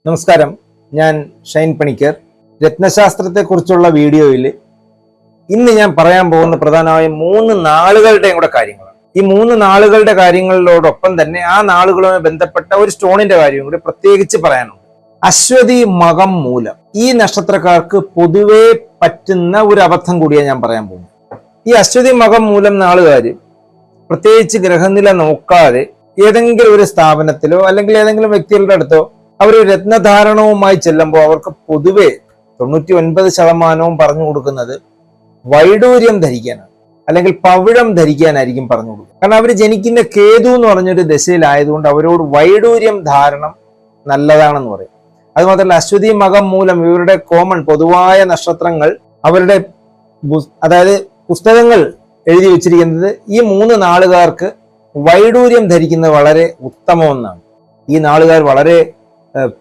നമസ്കാരം, ഞാൻ ഷൈൻ പണിക്കർ. രത്നശാസ്ത്രത്തെക്കുറിച്ചുള്ള വീഡിയോയിൽ ഇന്ന് ഞാൻ പറയാൻ പോകുന്ന പ്രധാനമായും 3 നാളുകളുടെയും കൂടെ കാര്യങ്ങളാണ്. ഈ 3 നാളുകളുടെ കാര്യങ്ങളോടൊപ്പം തന്നെ ആ നാളുകളുമായി ബന്ധപ്പെട്ട ഒരു സ്റ്റോണിന്റെ കാര്യം കൂടി പ്രത്യേകിച്ച് പറയാനുണ്ട്. അശ്വതി മകം മൂലം ഈ നക്ഷത്രക്കാർക്ക് പൊതുവെ പറ്റുന്ന ഒരു അബദ്ധം കൂടിയാണ് ഞാൻ പറയാൻ പോകുന്നത്. ഈ അശ്വതി മകം മൂലം നാളുകാര് പ്രത്യേകിച്ച് ഗ്രഹനില നോക്കാതെ ഏതെങ്കിലും ഒരു സ്ഥാപനത്തിലോ അല്ലെങ്കിൽ ഏതെങ്കിലും വ്യക്തികളുടെ അടുത്തോ അവർ രത്നധാരണവുമായി ചെല്ലുമ്പോൾ അവർക്ക് പൊതുവെ 99% പറഞ്ഞു കൊടുക്കുന്നത് വൈഡൂര്യം ധരിക്കാനാണ്, അല്ലെങ്കിൽ പവിഴം ധരിക്കാനായിരിക്കും പറഞ്ഞു കൊടുക്കുക. കാരണം അവർ ജനിക്കുന്ന കേതു എന്ന് പറഞ്ഞൊരു ദശയിലായതുകൊണ്ട് അവരോട് വൈഡൂര്യം ധാരണം നല്ലതാണെന്ന് പറയും. അതുമാത്രമല്ല, അശ്വതി മകം മൂലം ഇവരുടെ കോമൺ പൊതുവായ നക്ഷത്രങ്ങൾ അവരുടെ അതായത് പുസ്തകങ്ങൾ എഴുതി വെച്ചിരിക്കുന്നത് ഈ 3 നാളുകാർക്ക് വൈഡൂര്യം ധരിക്കുന്നത് വളരെ ഉത്തമമെന്നാണ്. ഈ നാളുകാർ വളരെ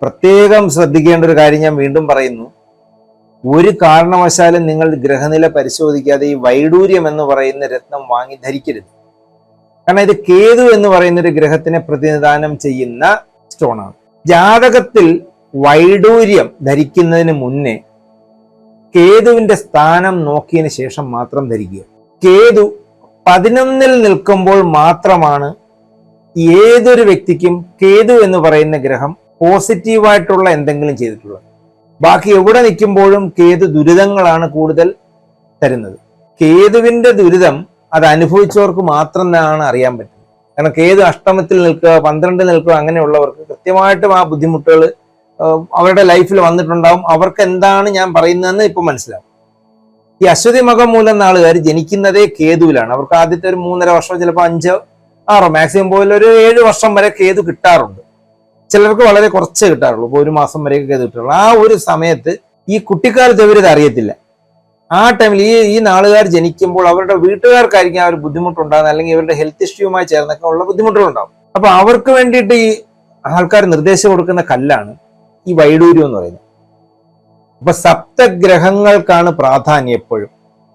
പ്രത്യേകം ശ്രദ്ധിക്കേണ്ട ഒരു കാര്യം ഞാൻ വീണ്ടും പറയുന്നു. ഒരു കാരണവശാലും നിങ്ങൾ ഗ്രഹനില പരിശോധിക്കാതെ ഈ വൈഡൂര്യം എന്ന് പറയുന്ന രത്നം വാങ്ങി ധരിക്കരുത്. കാരണം ഇത് കേതു എന്ന് പറയുന്ന ഒരു ഗ്രഹത്തിനെ പ്രതിനിധാനം ചെയ്യുന്ന സ്റ്റോണാണ്. ജാതകത്തിൽ വൈഡൂര്യം ധരിക്കുന്നതിന് മുന്നേ കേതുവിന്റെ സ്ഥാനം നോക്കിയതിന് ശേഷം മാത്രം ധരിക്കുക. കേതു 11 നിൽക്കുമ്പോൾ മാത്രമാണ് ഏതൊരു വ്യക്തിക്കും കേതു എന്ന് പറയുന്ന ഗ്രഹം പോസിറ്റീവായിട്ടുള്ള എന്തെങ്കിലും ചെയ്തിട്ടുള്ളത്. ബാക്കി എവിടെ നിൽക്കുമ്പോഴും കേതു ദുരിതങ്ങളാണ് കൂടുതൽ തരുന്നത്. കേതുവിന്റെ ദുരിതം അത് അനുഭവിച്ചവർക്ക് മാത്രം ആണ് അറിയാൻ പറ്റുന്നത്. കാരണം കേതു അഷ്ടമത്തിൽ നിൽക്കുക, 12 നിൽക്കുക, അങ്ങനെയുള്ളവർക്ക് കൃത്യമായിട്ടും ആ ബുദ്ധിമുട്ടുകൾ അവരുടെ ലൈഫിൽ വന്നിട്ടുണ്ടാവും. അവർക്ക് എന്താണ് ഞാൻ പറയുന്നതെന്ന് ഇപ്പൊ മനസ്സിലാവും. ഈ അശ്വതി മകം മൂലം നാളുകാർ ജനിക്കുന്നതേ കേതുവിലാണ്. അവർക്ക് ആദ്യത്തെ ഒരു 3.5 വർഷം, ചിലപ്പോൾ 5-6 മാക്സിമം പോലും ഒരു 7 വർഷം വരെ കേതു കിട്ടാറുണ്ട്. ചിലർക്ക് വളരെ കുറച്ചേ കിട്ടാറുള്ളൂ. ഇപ്പോൾ 1 മാസം വരെയൊക്കെ കേതു കിട്ടാറുള്ളൂ. ആ ഒരു സമയത്ത് ഈ കുട്ടിക്കാലത്ത് ഇവരിത് അറിയത്തില്ല. ആ ടൈമിൽ ഈ നാളുകാർ ജനിക്കുമ്പോൾ അവരുടെ വീട്ടുകാർക്കായിരിക്കും ആ ഒരു ബുദ്ധിമുട്ടുണ്ടാകുന്നത്, അല്ലെങ്കിൽ ഇവരുടെ ഹെൽത്ത് ഇഷ്യൂമായി ചേർന്നൊക്കെ ഉള്ള ബുദ്ധിമുട്ടുകളുണ്ടാകും. അപ്പൊ അവർക്ക് വേണ്ടിയിട്ട് ഈ ആൾക്കാർ നിർദ്ദേശം കൊടുക്കുന്ന കല്ലാണ് ഈ വൈഡൂര്യം എന്ന് പറയുന്നത്. അപ്പൊ സപ്തഗ്രഹങ്ങൾക്കാണ് പ്രാധാന്യം എപ്പോഴും.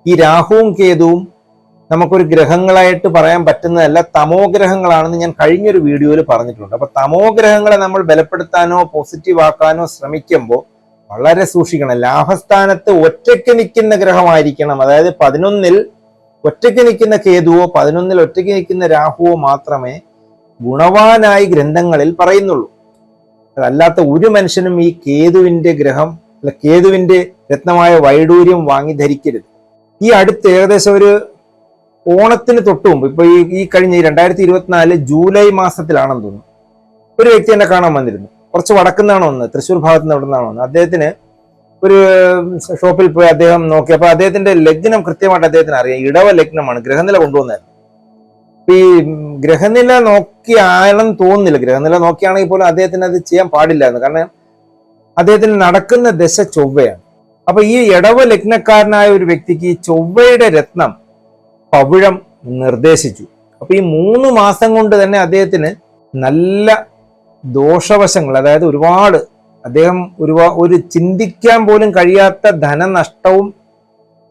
ഈ രാഹുവും കേതുവും നമുക്കൊരു ഗ്രഹങ്ങളായിട്ട് പറയാൻ പറ്റുന്നതല്ല, തമോ ഗ്രഹങ്ങളാണെന്ന് ഞാൻ കഴിഞ്ഞൊരു വീഡിയോയിൽ പറഞ്ഞിട്ടുണ്ട്. അപ്പൊ തമോ ഗ്രഹങ്ങളെ നമ്മൾ ബലപ്പെടുത്താനോ പോസിറ്റീവ് ആക്കാനോ ശ്രമിക്കുമ്പോൾ വളരെ സൂക്ഷിക്കണം. ലാഭസ്ഥാനത്ത് ഒറ്റയ്ക്ക് നിൽക്കുന്ന ഗ്രഹമായിരിക്കണം. അതായത് 11 ഒറ്റയ്ക്ക് നിൽക്കുന്ന കേതുവോ 11 ഒറ്റയ്ക്ക് നിൽക്കുന്ന രാഹുവോ മാത്രമേ ഗുണവാനായി ഗ്രന്ഥങ്ങളിൽ പറയുന്നുള്ളൂ. അതല്ലാത്ത ഒരു മനുഷ്യനും ഈ കേതുവിന്റെ ഗ്രഹം അല്ല കേതുവിന്റെ രത്നമായ വൈഡൂര്യം വാങ്ങി ധരിക്കരുത്. ഈ അടുത്ത് ഏകദേശം ഒരു ഓണത്തിന് തൊട്ട് മുമ്പ്, ഇപ്പൊ ഈ കഴിഞ്ഞ 2024 ജൂലൈ മാസത്തിലാണെന്ന് തോന്നുന്നു, ഒരു വ്യക്തി എന്നെ കാണാൻ വന്നിരുന്നു. കുറച്ച് വടക്കുന്നാണ് വന്നത്, തൃശ്ശൂർ ഭാഗത്ത് നിന്ന് എവിടുന്നാണ് വന്നത്. അദ്ദേഹത്തിന് ഒരു ഷോപ്പിൽ പോയി അദ്ദേഹം നോക്കി. അപ്പൊ അദ്ദേഹത്തിന്റെ ലഗ്നം കൃത്യമായിട്ട് അദ്ദേഹത്തിന് അറിയാം. ഇടവ ലഗ്നമാണ്, ഗ്രഹനില കൊണ്ടുവന്നായിരുന്നു. ഈ ഗ്രഹനില നോക്കിയാണെന്ന് തോന്നുന്നില്ല. ഗ്രഹനില നോക്കിയാണെങ്കിൽ പോലും അദ്ദേഹത്തിന് അത് ചെയ്യാൻ പാടില്ലായിരുന്നു. കാരണം അദ്ദേഹത്തിന് നടക്കുന്ന ദശ ചൊവ്വയാണ്. അപ്പൊ ഈ ഇടവ ലഗ്നക്കാരനായ ഒരു വ്യക്തിക്ക് ഈ ചൊവ്വയുടെ രത്നം പവിഴം നിർദ്ദേശിച്ചു. അപ്പൊ ഈ 3 മാസം കൊണ്ട് തന്നെ അദ്ദേഹത്തിന് നല്ല ദോഷവശങ്ങൾ, അതായത് ഒരുപാട് അദ്ദേഹം ഒരു ചിന്തിക്കാൻ പോലും കഴിയാത്ത ധനനഷ്ടവും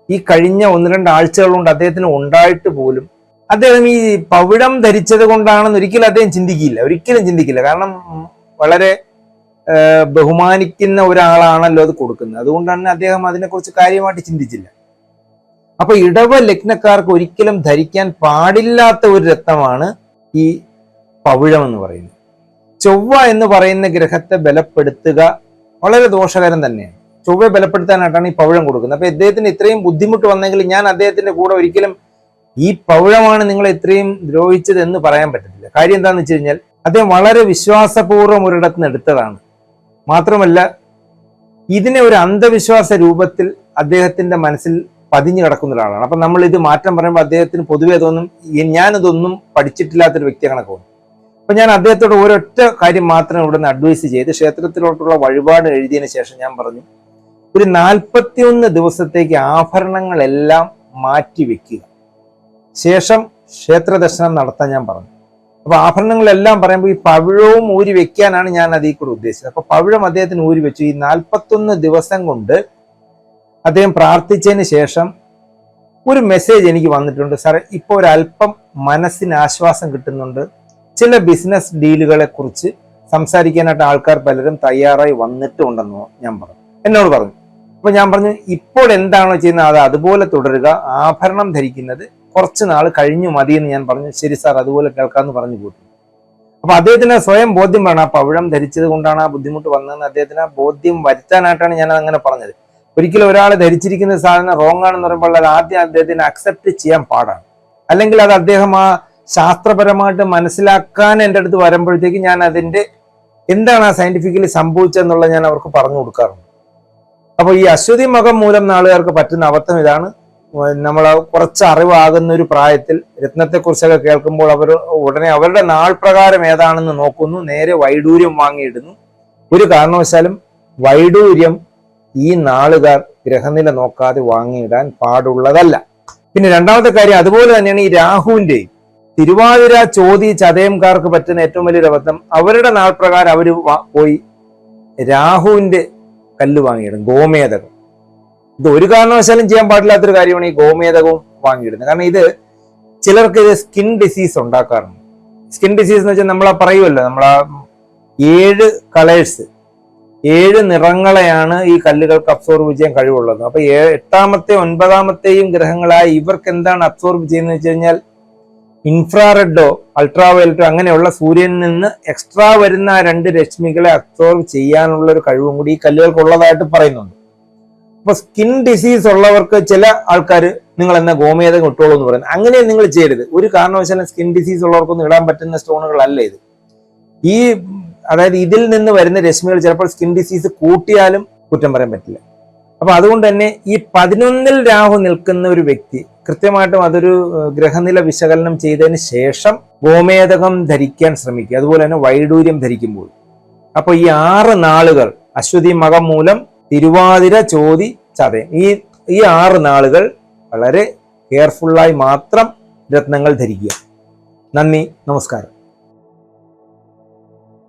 ഈ കഴിഞ്ഞ 1-2 ആഴ്ചകൾ കൊണ്ട് അദ്ദേഹത്തിന് ഉണ്ടായിട്ട് പോലും അദ്ദേഹം ഈ പവിഴം ധരിച്ചത് കൊണ്ടാണെന്ന് ഒരിക്കലും അദ്ദേഹം ഒരിക്കലും ചിന്തിക്കില്ല. കാരണം വളരെ ബഹുമാനിക്കുന്ന ഒരാളാണല്ലോ അത് കൊടുക്കുന്നത്. അതുകൊണ്ട് തന്നെ അദ്ദേഹം അതിനെക്കുറിച്ച് കാര്യമായിട്ട് ചിന്തിച്ചില്ല. അപ്പൊ ഇടവ ലഗ്നക്കാർക്ക് ഒരിക്കലും ധരിക്കാൻ പാടില്ലാത്ത ഒരു രത്നമാണ് ഈ പവിഴം എന്ന് പറയുന്നത്. ചൊവ്വ എന്ന് പറയുന്ന ഗ്രഹത്തെ ബലപ്പെടുത്തുക വളരെ ദോഷകരം തന്നെയാണ്. ചൊവ്വയെ ബലപ്പെടുത്താനായിട്ടാണ് ഈ പവിഴം കൊടുക്കുന്നത്. അപ്പൊ ഇദ്ദേഹത്തിന് ഇത്രയും ബുദ്ധിമുട്ട് വന്നെങ്കിൽ ഞാൻ അദ്ദേഹത്തിന്റെ കൂടെ ഒരിക്കലും ഈ പവിഴമാണ് നിങ്ങളെ ഇത്രയും ദ്രോഹിച്ചത് എന്ന് പറയാൻ പറ്റത്തില്ല. കാര്യം എന്താണെന്ന് വെച്ച് കഴിഞ്ഞാൽ അദ്ദേഹം വളരെ വിശ്വാസപൂർവ്വം ഒരിടത്ത് നിന്ന് എടുത്തതാണ്. മാത്രമല്ല, ഇതിനെ ഒരു അന്ധവിശ്വാസ രൂപത്തിൽ അദ്ദേഹത്തിന്റെ മനസ്സിൽ പതിഞ്ഞു കിടക്കുന്ന ഒരാളാണ്. അപ്പൊ നമ്മൾ ഇത് മാറ്റം പറയുമ്പോൾ അദ്ദേഹത്തിന് പൊതുവെ തോന്നും ഞാനിതൊന്നും പഠിച്ചിട്ടില്ലാത്തൊരു വ്യക്തി കണക്ക് തോന്നും. അപ്പൊ ഞാൻ അദ്ദേഹത്തോട് ഒരൊറ്റ കാര്യം മാത്രം ഇവിടുന്ന് അഡ്വൈസ് ചെയ്ത് ക്ഷേത്രത്തിലോട്ടുള്ള വഴിപാട് എഴുതിയതിനു ശേഷം ഞാൻ പറഞ്ഞു, ഒരു 41 ദിവസത്തേക്ക് ആഭരണങ്ങളെല്ലാം മാറ്റി വെക്കുക, ശേഷം ക്ഷേത്ര ദർശനം നടത്താൻ ഞാൻ പറഞ്ഞു. അപ്പൊ ആഭരണങ്ങളെല്ലാം പറയുമ്പോൾ ഈ പവിഴവും ഊരി വെക്കാനാണ് ഞാൻ അതിൽ കൂടെ ഉദ്ദേശിച്ചത്. അപ്പൊ പവിഴം അദ്ദേഹത്തിന് ഊരി വെച്ചു. ഈ 41 ദിവസം കൊണ്ട് അദ്ദേഹം പ്രാർത്ഥിച്ചതിന് ശേഷം ഒരു മെസ്സേജ് എനിക്ക് വന്നിട്ടുണ്ട്, സാറേ ഇപ്പോൾ ഒരല്പം മനസ്സിന് ആശ്വാസം കിട്ടുന്നുണ്ട്, ചില ബിസിനസ് ഡീലുകളെ കുറിച്ച് സംസാരിക്കാനായിട്ട് ആൾക്കാർ പലരും തയ്യാറായി വന്നിട്ടുണ്ടെന്ന് ഞാൻ പറഞ്ഞു, എന്നോട് പറഞ്ഞു. അപ്പൊ ഞാൻ പറഞ്ഞു, ഇപ്പോൾ എന്താണോ ചെയ്യുന്നത് അത് അതുപോലെ തുടരുക, ആഭരണം ധരിക്കുന്നത് കുറച്ച് നാൾ കഴിഞ്ഞു മതി എന്ന് ഞാൻ പറഞ്ഞു. ശരി സാർ, അതുപോലെ കേൾക്കാമെന്ന് പറഞ്ഞു പോയി. അപ്പൊ അദ്ദേഹത്തിന് സ്വയം ബോധ്യം വേണം, ആ പവിഴം ധരിച്ചത് കൊണ്ടാണ് ആ ബുദ്ധിമുട്ട് വന്നതെന്ന് അദ്ദേഹത്തിന് ബോധ്യം വരുത്താനായിട്ടാണ് ഞാൻ അങ്ങനെ പറഞ്ഞത്. ഒരിക്കലും ഒരാൾ ധരിച്ചിരിക്കുന്ന സാധനം റോങ് ആണെന്ന് പറയുമ്പോൾ അത് ആദ്യം അദ്ദേഹത്തിന് അക്സെപ്റ്റ് ചെയ്യാൻ പാടാണ്. അല്ലെങ്കിൽ അത് അദ്ദേഹം ആ ശാസ്ത്രപരമായിട്ട് മനസ്സിലാക്കാൻ എൻ്റെ അടുത്ത് വരുമ്പോഴത്തേക്ക് ഞാൻ അതിന്റെ എന്താണ് ആ സയന്റിഫിക്കലി സംഭവിച്ചതെന്നുള്ളത് ഞാൻ അവർക്ക് പറഞ്ഞു കൊടുക്കാറുണ്ട്. അപ്പോൾ ഈ അശ്വതി മകം മൂലം നാളുകാർക്ക് പറ്റുന്ന അബദ്ധം ഇതാണ്. നമ്മൾ കുറച്ച് അറിവാകുന്ന ഒരു പ്രായത്തിൽ രത്നത്തെക്കുറിച്ചൊക്കെ കേൾക്കുമ്പോൾ അവർ ഉടനെ അവരുടെ നാൾ പ്രകാരം ഏതാണെന്ന് നോക്കുന്നു, നേരെ വൈഡൂര്യം വാങ്ങിയിടുന്നു. ഒരു കാരണവശാലും വൈഡൂര്യം ഈ നാളുകാർ ഗ്രഹനില നോക്കാതെ വാങ്ങിയിടാൻ പാടുള്ളതല്ല. പിന്നെ രണ്ടാമത്തെ കാര്യം അതുപോലെ തന്നെയാണ് ഈ രാഹുവിന്റെയും തിരുവാതിര, ചോതി, ചതയംകാർക്ക് പറ്റുന്ന ഏറ്റവും വലിയൊരു അബദ്ധം, അവരുടെ നാൾ പ്രകാരം അവർ പോയി രാഹുവിന്റെ കല്ല് വാങ്ങിയിടും, ഗോമേതകം. ഇത് ഒരു കാരണവശാലും ചെയ്യാൻ പാടില്ലാത്തൊരു കാര്യമാണ് ഈ ഗോമേതകവും വാങ്ങിയിടുന്നത്. കാരണം ഇത് ചിലർക്ക് ഇത് സ്കിൻ ഡിസീസ് ഉണ്ടാക്കാറുണ്ട്. സ്കിൻ ഡിസീസ് എന്ന് വെച്ചാൽ നമ്മളാ പറയുമല്ലോ, നമ്മളാ 7 കളേഴ്സ് 7 നിറങ്ങളെയാണ് ഈ കല്ലുകൾക്ക് അബ്സോർബ് ചെയ്യാൻ കഴിവുള്ളത്. അപ്പൊ 8ാമത്തെ 9ാമത്തെയും ഗ്രഹങ്ങളായ ഇവർക്ക് എന്താണ് അബ്സോർബ് ചെയ്യുന്നത് വെച്ച് കഴിഞ്ഞാൽ ഇൻഫ്രാറെഡോ അൾട്രാവയലറ്റോ അങ്ങനെയുള്ള സൂര്യനിൽ നിന്ന് എക്സ്ട്രാ വരുന്ന 2 രശ്മികളെ അബ്സോർബ് ചെയ്യാനുള്ള ഒരു കഴിവും കൂടി ഈ കല്ലുകൾക്ക് ഉള്ളതായിട്ട് പറയുന്നുണ്ട്. അപ്പൊ സ്കിൻ ഡിസീസ് ഉള്ളവർക്ക് ചില ആൾക്കാർ നിങ്ങൾ എന്നാ ഗോമേതകം ഇട്ടോളൂ എന്ന് പറയുന്നത്, അങ്ങനെ നിങ്ങൾ ചെയ്യരുത്. ഒരു കാരണവശാലും സ്കിൻ ഡിസീസ് ഉള്ളവർക്കൊന്നും ഇടാൻ പറ്റുന്ന സ്റ്റോണുകളല്ല ഇത്. അതായത് ഇതിൽ നിന്ന് വരുന്ന രശ്മികൾ ചിലപ്പോൾ സ്കിൻ ഡിസീസ് കൂട്ടിയാലും കുറ്റം പറയാൻ പറ്റില്ല. അപ്പൊ അതുകൊണ്ട് തന്നെ ഈ 11ൽ രാഹു നിൽക്കുന്ന ഒരു വ്യക്തി കൃത്യമായിട്ടും അതൊരു ഗ്രഹനില വിശകലനം ചെയ്തതിന് ശേഷം ഗോമേതകം ധരിക്കാൻ ശ്രമിക്കുക, അതുപോലെ തന്നെ വൈഡൂര്യം ധരിക്കുമ്പോൾ. അപ്പൊ ഈ 6 നാളുകൾ അശ്വതി മകം മൂലം തിരുവാതിര, ചോതി, ചതയം, ഈ 6 നാളുകൾ വളരെ കെയർഫുള്ളായി മാത്രം രത്നങ്ങൾ ധരിക്കുക. നന്ദി, നമസ്കാരം.